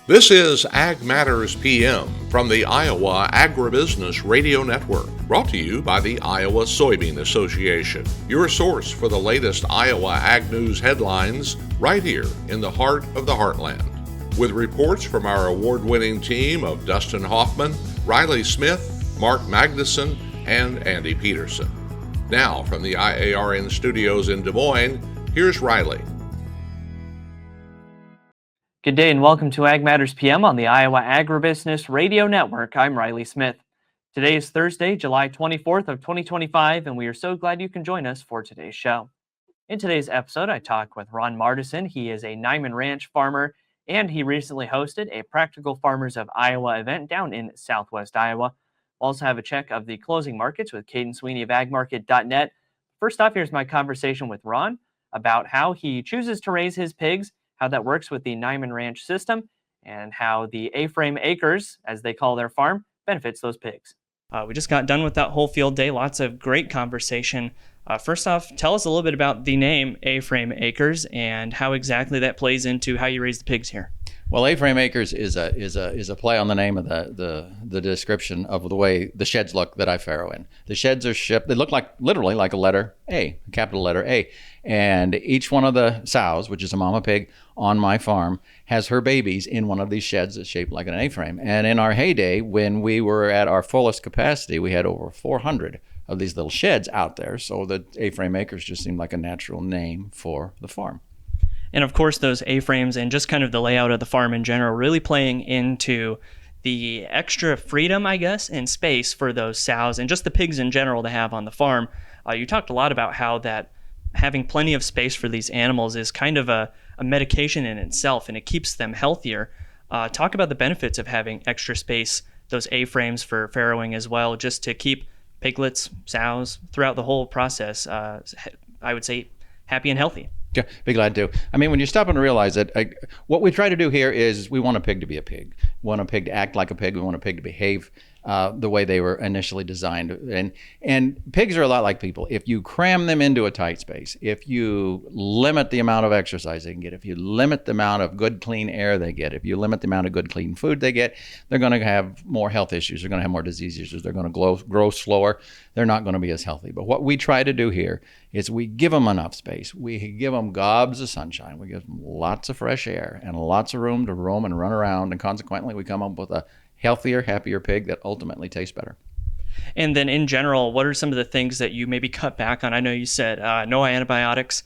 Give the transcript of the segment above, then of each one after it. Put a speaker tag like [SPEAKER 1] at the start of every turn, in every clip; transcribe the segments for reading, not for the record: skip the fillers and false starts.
[SPEAKER 1] This is Ag Matters PM from the Iowa Agribusiness Radio Network, brought to you by the Iowa Soybean Association, your source for the latest Iowa ag news headlines right here in the heart of the heartland. With reports from our award-winning team of Dustin Hoffman, Riley Smith, Mark Magnuson, and Andy Peterson. Now, from the IARN studios in Des Moines, here's Riley.
[SPEAKER 2] Good day and welcome to Ag Matters PM on the Iowa Agribusiness Radio Network. I'm Riley Smith. Today is Thursday, July 24th of 2025, and we are so glad you can join us for today's show. In today's episode, I talk with Ron Mardesen. He is a Niman Ranch farmer, and he recently hosted a Practical Farmers of Iowa event down in Southwest Iowa. We'll also have a check of the closing markets with Kaden Sweeney of agmarket.net. First off, here's my conversation with Ron about how he chooses to raise his pigs, how that works with the Niman Ranch system, and how the A-frame acres, as they call their farm, benefits those pigs. We just got done with that whole field day. Lots of great conversation. First off, tell us a little bit about the name A-frame acres and how exactly that plays into how you raise the pigs here.
[SPEAKER 3] Well, A-frame acres is a play on the name of the description of the way the sheds look that I farrow in. The sheds are shipped. They look literally like a letter A, a capital letter A. And each one of the sows, which is a mama pig on my farm, has her babies in one of these sheds that's shaped like an A-frame. And in our heyday, when we were at our fullest capacity, we had over 400 of these little sheds out there. So the A-frame acres just seemed like a natural name for the farm.
[SPEAKER 2] And of course, those A-frames and just kind of the layout of the farm in general really playing into the extra freedom, I guess, and space for those sows and just the pigs in general to have on the farm. You talked a lot about how that having plenty of space for these animals is kind of a medication in itself, and it keeps them healthier. Talk about the benefits of having extra space, those A-frames for farrowing as well, just to keep piglets, sows, throughout the whole process, I would say, happy and healthy.
[SPEAKER 3] Yeah, be glad to. I mean, when you stop and realize that, what we try to do here is we want a pig to be a pig. We want a pig to act like a pig. We want a pig to behave the way they were initially designed. And pigs are a lot like people. If you cram them into a tight space, if you limit the amount of exercise they can get, if you limit the amount of good, clean air they get, if you limit the amount of good, clean food they get, they're going to have more health issues. They're going to have more disease issues. They're going to grow slower. They're not going to be as healthy. But what we try to do here is we give them enough space. We give them gobs of sunshine. We give them lots of fresh air and lots of room to roam and run around. And consequently, we come up with a healthier, happier pig that ultimately tastes better.
[SPEAKER 2] And then in general, what are some of the things that you maybe cut back on? I know you said no antibiotics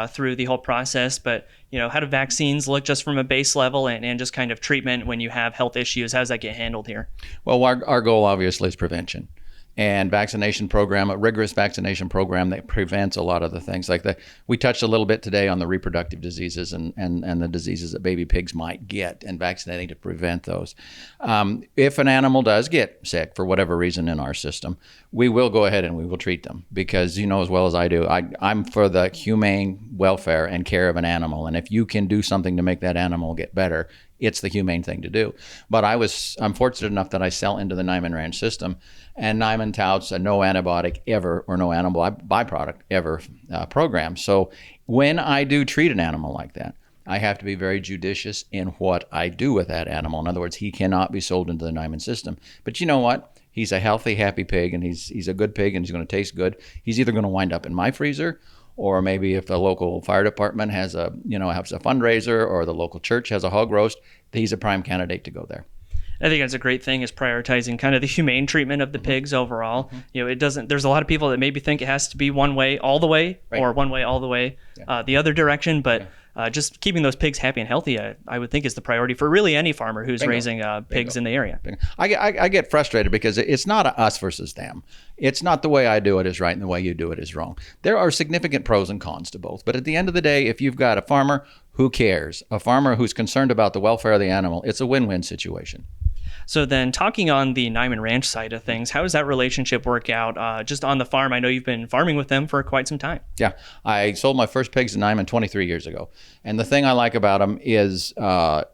[SPEAKER 2] through the whole process, but how do vaccines look just from a base level and just kind of treatment when you have health issues? How does that get handled here?
[SPEAKER 3] Well, our goal obviously is prevention. And vaccination program, a rigorous vaccination program that prevents a lot of the things like that. We touched a little bit today on the reproductive diseases and the diseases that baby pigs might get and vaccinating to prevent those. If an animal does get sick for whatever reason in our system, we will go ahead and we will treat them because you know as well as I do, I'm for the humane welfare and care of an animal. And if you can do something to make that animal get better, it's the humane thing to do. But I'm fortunate enough that I sell into the Niman Ranch system, and Niman touts a no antibiotic ever or no animal byproduct ever program. So when I do treat an animal like that, I have to be very judicious in what I do with that animal. In other words, he cannot be sold into the Niman system. But you know what? He's a healthy, happy pig, and he's a good pig, and he's going to taste good. He's either going to wind up in my freezer, or maybe if the local fire department has a fundraiser or the local church has a hog roast, he's a prime candidate to go there.
[SPEAKER 2] I think that's a great thing is prioritizing kind of the humane treatment of the pigs overall. Mm-hmm. There's a lot of people that maybe think it has to be one way all the way or one way all the way the other direction, but just keeping those pigs happy and healthy, I would think is the priority for really any farmer who's raising pigs in the area.
[SPEAKER 3] I get frustrated because it's not us versus them. It's not the way I do it is right and the way you do it is wrong. There are significant pros and cons to both. But at the end of the day, if you've got a farmer who cares, a farmer who's concerned about the welfare of the animal, it's a win-win situation.
[SPEAKER 2] So then talking on the Niman Ranch side of things, how does that relationship work out just on the farm? I know you've been farming with them for quite some time.
[SPEAKER 3] Yeah, I sold my first pigs in Niman 23 years ago. And the thing I like about them is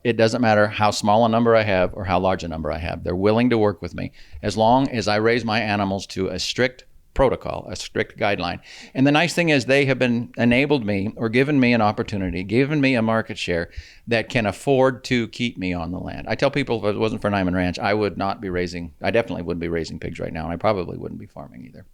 [SPEAKER 3] it doesn't matter how small a number I have or how large a number I have. They're willing to work with me as long as I raise my animals to a strict protocol, a strict guideline. And the nice thing is they have been enabled me or given me an opportunity, given me a market share that can afford to keep me on the land. I tell people if it wasn't for Niman Ranch, I definitely wouldn't be raising pigs right now, and I probably wouldn't be farming either.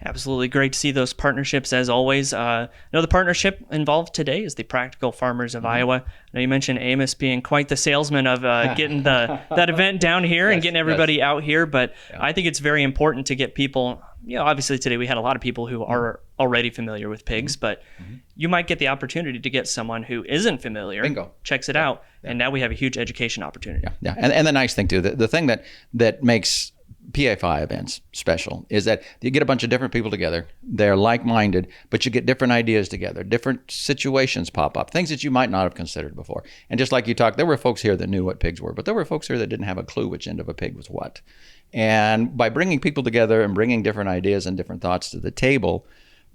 [SPEAKER 2] Absolutely great to see those partnerships as always. The partnership involved today is the Practical Farmers of Iowa. I know you mentioned Amos being quite the salesman of getting that event down here and getting everybody out here, but I think it's very important to get people, obviously today we had a lot of people who are already familiar with pigs, but you might get the opportunity to get someone who isn't familiar,
[SPEAKER 3] Bingo.
[SPEAKER 2] checks it out, and now we have a huge education opportunity.
[SPEAKER 3] Yeah. And the nice thing too, the thing that makes PFI events special is that you get a bunch of different people together. They're like-minded, but you get different ideas together. Different situations pop up, things that you might not have considered before. And just like you talked, there were folks here that knew what pigs were, but there were folks here that didn't have a clue which end of a pig was what. And by bringing people together and bringing different ideas and different thoughts to the table,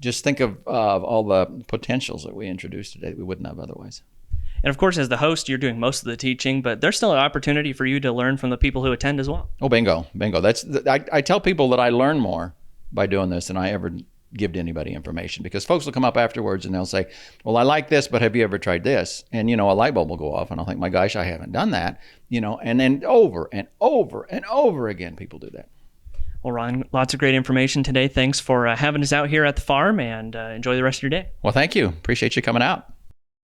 [SPEAKER 3] just think of all the potentials that we introduced today that we wouldn't have otherwise.
[SPEAKER 2] And of course, as the host, you're doing most of the teaching, but there's still an opportunity for you to learn from the people who attend as well.
[SPEAKER 3] Oh, bingo. I tell people that I learn more by doing this than I ever give to anybody information, because folks will come up afterwards and they'll say, well, I like this, but have you ever tried this? And, a light bulb will go off and I'll think, my gosh, I haven't done that, and then over and over and over again, people do that.
[SPEAKER 2] Well, Ron, lots of great information today. Thanks for having us out here at the farm, and enjoy the rest of your day.
[SPEAKER 3] Well, thank you. Appreciate you coming out.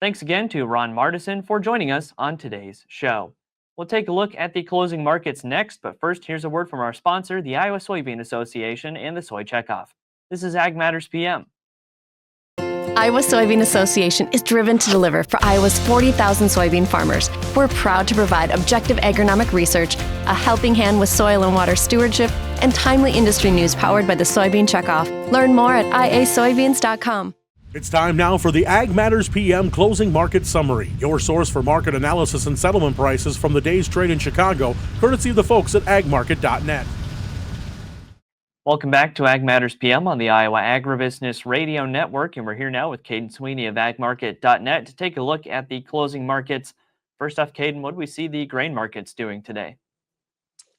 [SPEAKER 2] Thanks again to Ron Mardesen for joining us on today's show. We'll take a look at the closing markets next, but first, here's a word from our sponsor, the Iowa Soybean Association and the Soy Checkoff. This is Ag Matters PM.
[SPEAKER 4] Iowa Soybean Association is driven to deliver for Iowa's 40,000 soybean farmers. We're proud to provide objective agronomic research, a helping hand with soil and water stewardship, and timely industry news powered by the Soybean Checkoff. Learn more at iasoybeans.com.
[SPEAKER 5] It's time now for the Ag Matters PM Closing Market Summary, your source for market analysis and settlement prices from the day's trade in Chicago, courtesy of the folks at agmarket.net.
[SPEAKER 2] Welcome back to Ag Matters PM on the Iowa Agribusiness Radio Network, and we're here now with Kaden Sweeney of agmarket.net to take a look at the closing markets. First off, Kaden, what do we see the grain markets doing today?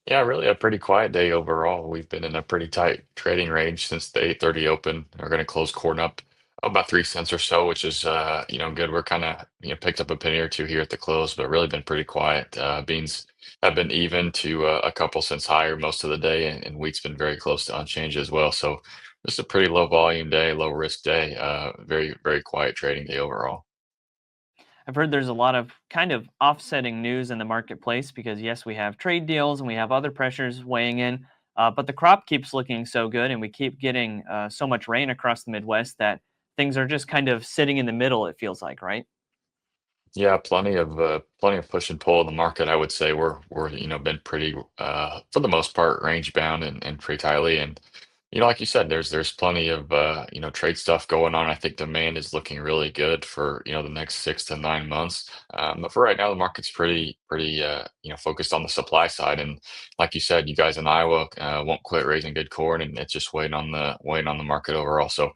[SPEAKER 6] Yeah, really a pretty quiet day overall. We've been in a pretty tight trading range since the 8:30 open. We're going to close corn up about 3 cents or so, which is good. We're kind of picked up a penny or two here at the close, but really been pretty quiet. Beans have been even to a couple cents higher most of the day, and wheat's been very close to unchanged as well. So just a pretty low volume day, low risk day. Very, very quiet trading day overall.
[SPEAKER 2] I've heard there's a lot of kind of offsetting news in the marketplace because, yes, we have trade deals and we have other pressures weighing in, but the crop keeps looking so good and we keep getting so much rain across the Midwest that things are just kind of sitting in the middle, it feels like, right?
[SPEAKER 6] Yeah, plenty of push and pull in the market. I would say we're been pretty for the most part range bound and pretty tightly. And like you said, there's plenty of trade stuff going on. I think demand is looking really good for the next 6 to 9 months. But for right now, the market's pretty focused on the supply side. And like you said, you guys in Iowa won't quit raising good corn, and it's just waiting on the market overall. So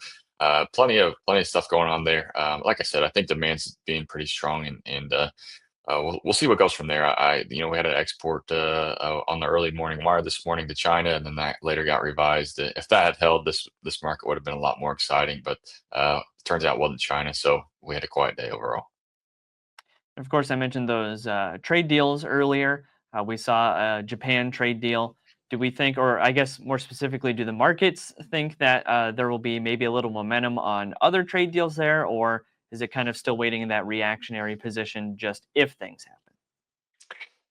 [SPEAKER 6] plenty of stuff going on there. Like I said, I think demand's being pretty strong, and we'll see what goes from there. We had an export on the early morning wire this morning to China, and then that later got revised. If that had held, this market would have been a lot more exciting, but turns out it wasn't China, so we had a quiet day overall.
[SPEAKER 2] Of course, I mentioned those trade deals earlier. We saw a Japan trade deal. Do we think, or I guess more specifically, do the markets think that there will be maybe a little momentum on other trade deals there, or is it kind of still waiting in that reactionary position just if things happen?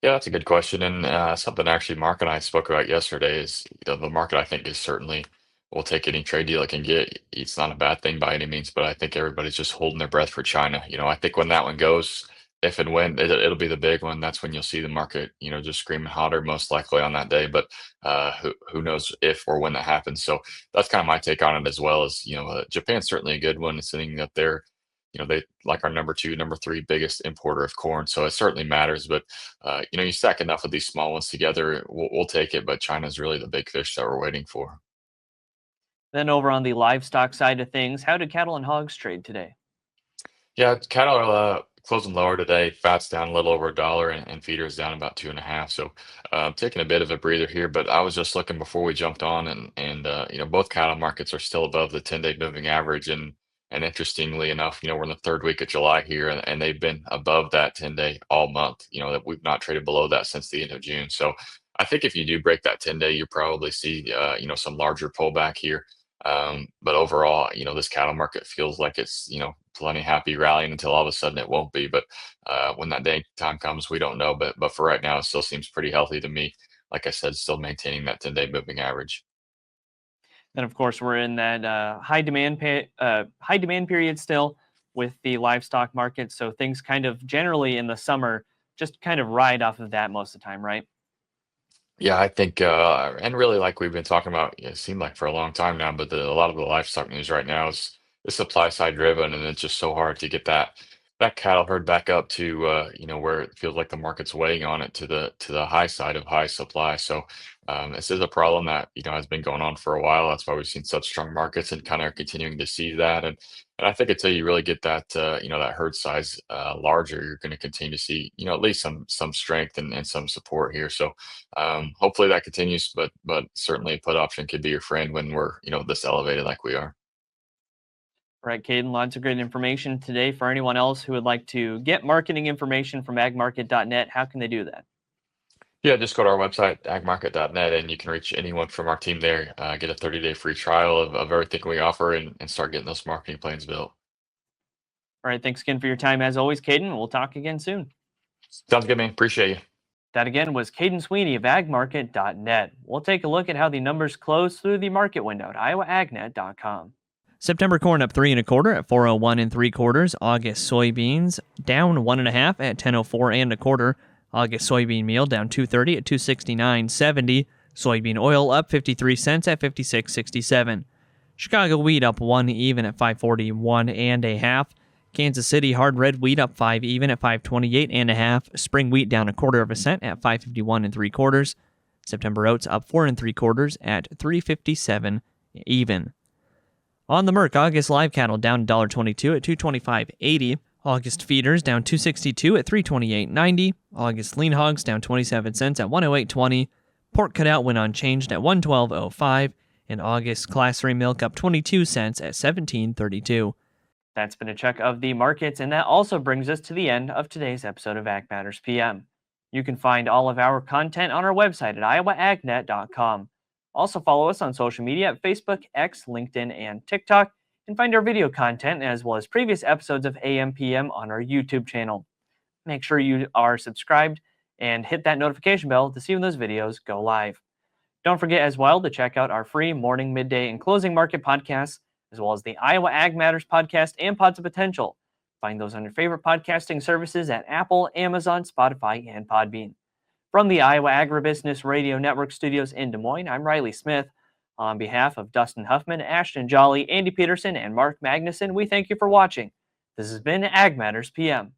[SPEAKER 6] Yeah, that's a good question, and something actually Mark and I spoke about yesterday is the market I think is certainly will take any trade deal it can get. It's not a bad thing by any means, but I think everybody's just holding their breath for China. I think when that one goes, if and when it'll be the big one, that's when you'll see the market, just screaming hotter, most likely on that day. But who knows if or when that happens? So that's kind of my take on it as well. As Japan's certainly a good one, sitting up there. They like our number 2, number 3 biggest importer of corn, so it certainly matters. But you stack enough of these small ones together, we'll take it. But China's really the big fish that we're waiting for.
[SPEAKER 2] Then over on the livestock side of things, how did cattle and hogs trade today?
[SPEAKER 6] Yeah, cattle closing lower today. Fat's down a little over $1, and feeder's down about 2.5. So taking a bit of a breather here. But I was just looking before we jumped on, and both cattle markets are still above the 10-day moving average. And interestingly enough, we're in the third week of July here, and they've been above that 10-day all month. That we've not traded below that since the end of June. So I think if you do break that 10-day, you probably see some larger pullback here. But overall, this cattle market feels like it's plenty happy rallying until all of a sudden it won't be. But when that day time comes, we don't know. But for right now, it still seems pretty healthy to me. Like I said, still maintaining that 10-day moving average.
[SPEAKER 2] And of course, we're in that high demand period still with the livestock market. So things kind of generally in the summer just kind of ride off of that most of the time, right?
[SPEAKER 6] Yeah, I think, and really, like we've been talking about, it seemed like for a long time now, but a lot of the livestock news right now is supply side driven, and it's just so hard to get that cattle herd back up to where it feels like the market's weighing on it to the high side of high supply. So this is a problem that has been going on for a while. That's why we've seen such strong markets and kind of are continuing to see that. And I think until you really get that that herd size larger, you're going to continue to see at least some strength and some support here. So hopefully that continues, but certainly a put option could be your friend when we're this elevated like we are.
[SPEAKER 2] All right, Caden, lots of great information today. For anyone else who would like to get marketing information from agmarket.net, how can they do that?
[SPEAKER 6] Yeah, just go to our website, agmarket.net, and you can reach anyone from our team there, get a 30-day free trial of everything we offer, and start getting those marketing plans built.
[SPEAKER 2] All right, thanks again for your time. As always, Caden, we'll talk again soon.
[SPEAKER 6] Sounds good, man. Appreciate you.
[SPEAKER 2] That again was Kaden Sweeney of agmarket.net. We'll take a look at how the numbers close through the market window at iowaagnet.com. September corn up 3 1/4 at 401 3/4. August soybeans down 1 1/2 at 1004 1/4. August soybean meal down 230 at 269.70. Soybean oil up 53 cents at 56.67. Chicago wheat up 1 even at 541 1/2. Kansas City hard red wheat up 5 even at 528 1/2. Spring wheat down 1/4 cent at 551 3/4. September oats up 4 3/4 at 357 even. On the Merc, August live cattle down $1.22 at 225.80. August feeders down 262 at 328.90. August lean hogs down 27 cents at 108.20. Pork cutout went unchanged at 112.05. And August class 3 milk up 22 cents at 17.32. That's been a check of the markets, and that also brings us to the end of today's episode of Ag Matters PM. You can find all of our content on our website at iowaagnet.com. Also follow us on social media at Facebook, X, LinkedIn, and TikTok, and find our video content as well as previous episodes of AM PM on our YouTube channel. Make sure you are subscribed and hit that notification bell to see when those videos go live. Don't forget as well to check out our free morning, midday, and closing market podcasts, as well as the Iowa Ag Matters podcast and Pods of Potential. Find those on your favorite podcasting services at Apple, Amazon, Spotify, and Podbean. From the Iowa Agribusiness Radio Network studios in Des Moines, I'm Riley Smith. On behalf of Dustin Huffman, Ashton Jolly, Andy Peterson, and Mark Magnuson, we thank you for watching. This has been Ag Matters PM.